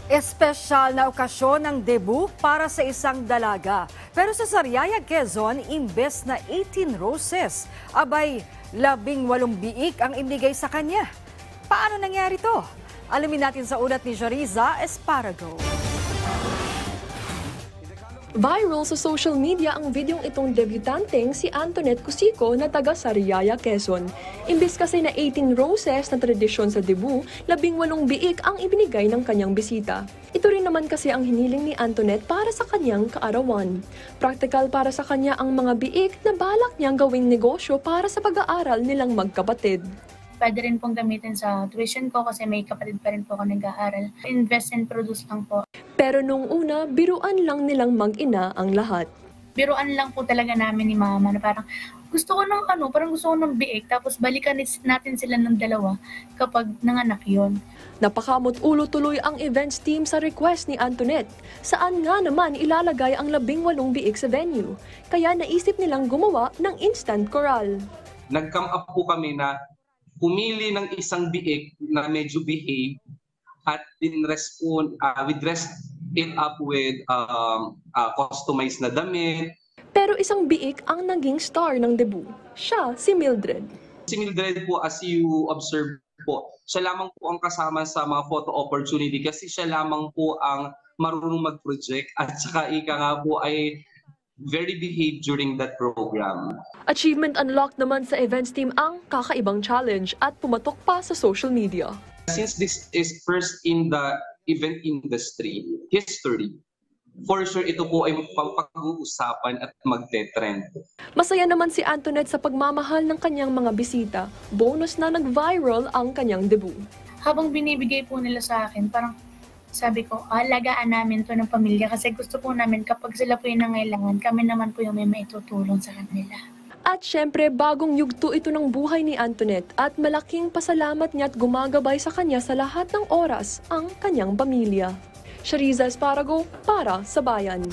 Espesyal na okasyon ng debut para sa isang dalaga. Pero sa Sariaya, Quezon, imbes na 18 roses, abay 18 biik ang inigay sa kanya. Paano nangyari to? Alamin natin sa ulat ni Jariza Esparago. Viral sa social media ang videong itong debutanteng si Antoinette Cusico na taga Sariaya, Quezon. Imbes kasi na 18 roses na tradisyon sa debut, 18 biik ang ibinigay ng kanyang bisita. Ito rin naman kasi ang hiniling ni Antoinette para sa kanyang kaarawan. Praktikal para sa kanya ang mga biik na balak niyang gawing negosyo para sa pag-aaral nilang magkapatid. Pwede rin pong gamitin sa tuition ko kasi may kapatid pa rin po ako nag-aaral. Invest and produce lang po. Pero nung una, biruan lang nilang mag-ina ang lahat. Biruan lang po talaga namin ni mama na parang gusto ko ng biik tapos balikan natin sila ng dalawa kapag nanganak yon. Napakamot ulo tuloy ang events team sa request ni Antoinette. Saan nga naman ilalagay ang 18 biik sa venue? Kaya naisip nilang gumawa ng instant choral. Nag-come up po kami na pumili ng isang biik na medyo behave at we dressed it up with customized na damit. Pero isang biik ang naging star ng debut. Siya si Mildred. Si Mildred po, as you observe po, siya lamang po ang kasama sa mga photo opportunity kasi siya lamang po ang marunong mag-project at saka ika nga po ay very behaved during that program. Achievement unlocked naman sa events team ang kakaibang challenge at pumatok pa sa social media. Since this is first in the event industry history, for sure ito po ay pag-uusapan at magte-trend. Masaya naman si Antoinette sa pagmamahal ng kanyang mga bisita. Bonus na nag-viral ang kanyang debut. Habang binibigay po nila sa akin, parang sabi ko, alagaan namin to ng pamilya kasi gusto po namin kapag sila po yung nangailangan, kami naman po yung may maitutulong sa kanila. At syempre, bagong yugto ito ng buhay ni Antoinette at malaking pasalamat niya at gumagabay sa kanya sa lahat ng oras ang kanyang pamilya. Jariza Esparago para sa Bayan.